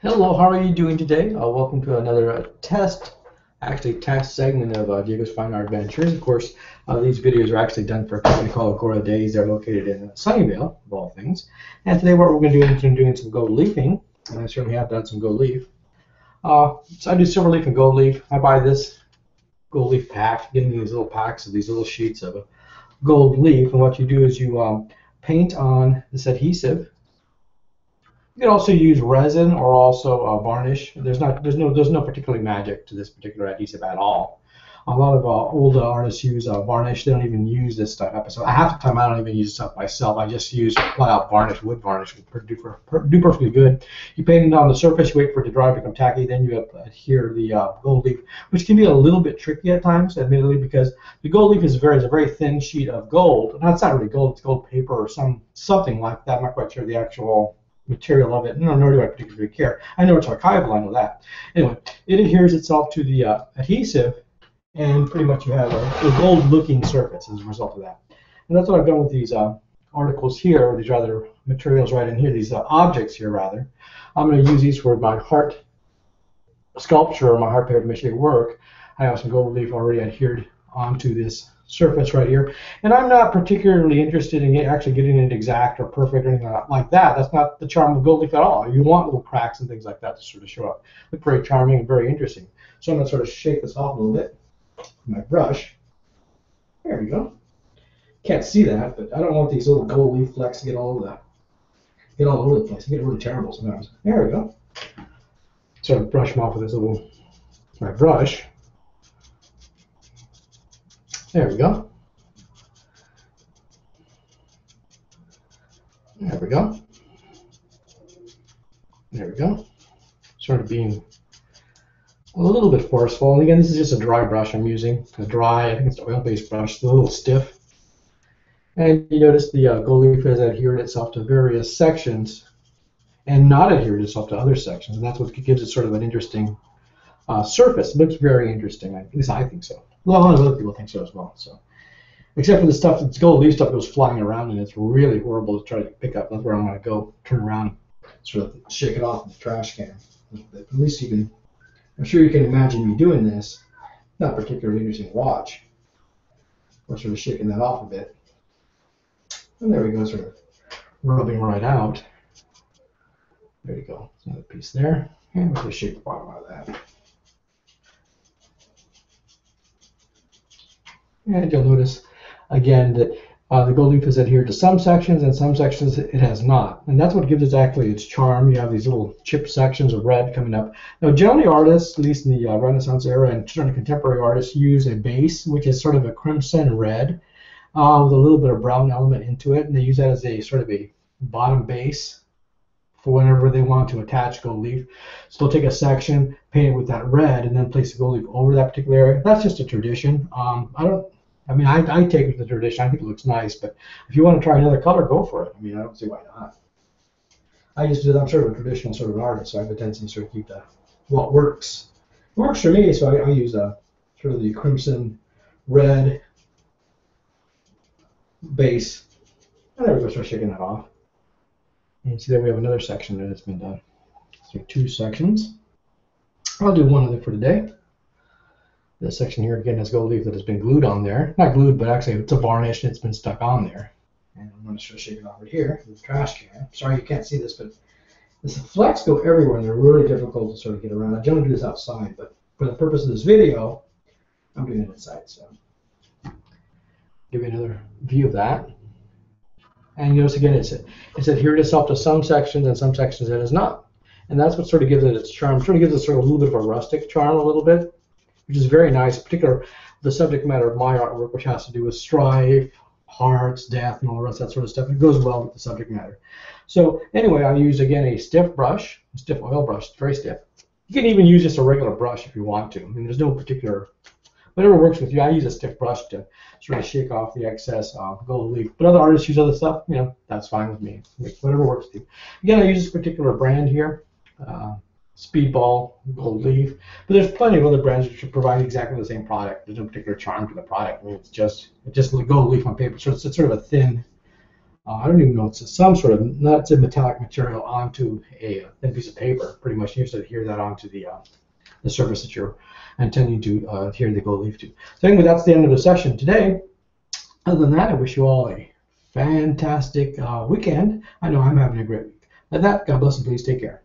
Hello, how are you doing today? Welcome to another test segment of Diego's Fine Art Adventures. Of course, these videos are actually done for a company called Agora Days. They're located in Sunnyvale, of all things. And today what we're going to do is doing some gold leafing, and I certainly have done some gold leaf. So I do silver leaf and gold leaf. I buy this gold leaf pack, getting these little packs of these little sheets of gold leaf. And what you do is you paint on this adhesive. You can also use resin or also varnish. There's no particular magic to this particular adhesive at all. A lot of old artists use varnish. They don't even use this stuff. So half the time I don't even use stuff myself. I just use flat out varnish, wood varnish. Do perfectly good. You paint it on the surface, you wait for it to dry, become tacky, then you adhere the gold leaf, which can be a little bit tricky at times, admittedly, because the gold leaf is a very thin sheet of gold. Now, it's not really gold; it's gold paper or something like that. I'm not quite sure the actual material of it, nor do I particularly care. I know it's archival, I know that. Anyway, it adheres itself to the adhesive, and pretty much you have a gold-looking surface as a result of that. And that's what I've done with these articles here, or these rather materials right in here, these objects here rather. I'm going to use these for my heart sculpture or my heart paper to make work. I have some gold leaf already adhered onto this surface right here, and I'm not particularly interested in actually getting it exact or perfect or anything like that. That's not the charm of gold leaf at all. You want little cracks and things like that to sort of show up. Look very charming and very interesting. So I'm going to sort of shake this off a little bit with my brush. There we go. Can't see that, but I don't want these little gold leaf flecks to get all over the place. They get really terrible sometimes. There we go. Sort of brush them off with my brush. There we go. There we go. There we go. Sort of being a little bit forceful. And again, this is just a dry brush I'm using. I think it's an oil-based brush. It's a little stiff. And you notice the gold leaf has adhered itself to various sections and not adhered itself to other sections. And that's what gives it sort of an interesting surface. It looks very interesting. At least I think so. A lot of other people think so as well. So, except for the stuff that's gold leaf stuff goes flying around, and it's really horrible to try to pick up. That's where I'm going to go turn around, sort of shake it off in the trash can. At least you can. I'm sure you can imagine me doing this. Not particularly interesting to watch. We're sort of shaking that off a bit, and there we go, sort of rubbing right out. There you go. Another piece there, and we'll just shake the bottom out of that. And you'll notice, again, that the gold leaf is adhered to some sections, and some sections it has not. And that's what gives it actually its charm. You have these little chipped sections of red coming up. Now, generally artists, at least in the Renaissance era and certainly contemporary artists, use a base, which is sort of a crimson red with a little bit of brown element into it. And they use that as a sort of a bottom base for whenever they want to attach gold leaf. So they'll take a section, paint it with that red, and then place the gold leaf over that particular area. That's just a tradition. I take it to the tradition. I think it looks nice, but if you want to try another color, go for it. I mean, I don't see why not. I'm sort of a traditional sort of artist, so I have a tendency to sort of keep that. Well, it works. It works for me, so I use sort of the crimson red base. And there we go, start shaking that off. And see that we have another section that has been done. So 2 sections. I'll do one of them for today. This section here again has gold leaf that has been glued on there. Not glued, but actually it's a varnish and it's been stuck on there. And I'm going to sort of shake it off right here in the trash can. Sorry you can't see this, but the flecks go everywhere and they're really difficult to sort of get around. I generally do this outside, but for the purpose of this video, I'm doing it inside. So give you another view of that. And you notice again, it's adhered itself to some sections, and some sections it is not. And that's what sort of gives it its charm. Sort of gives it sort of a little bit of a rustic charm, a little bit, which is very nice. Particularly the subject matter of my artwork, which has to do with strife, hearts, death, and all the rest of that sort of stuff. It goes well with the subject matter. So anyway, I use again a stiff brush, a stiff oil brush, very stiff. You can even use just a regular brush if you want to. I mean, there's no particular. Whatever works with you. I use a stiff brush to sort of shake off the excess gold leaf. But other artists use other stuff, that's fine with me. Whatever works with you. Again, I use this particular brand here, Speedball Gold Leaf. But there's plenty of other brands that should provide exactly the same product. There's no particular charm to the product. I mean, it's just gold leaf on paper. So it's sort of a thin I don't even know, it's some sort of nuts and metallic material onto a thin piece of paper, pretty much. You just adhere that onto the surface that you're intending to adhere the gold leaf to. So anyway, that's the end of the session today. Other than that, I wish you all a fantastic weekend. I know I'm having a great week. At that, God bless and please take care.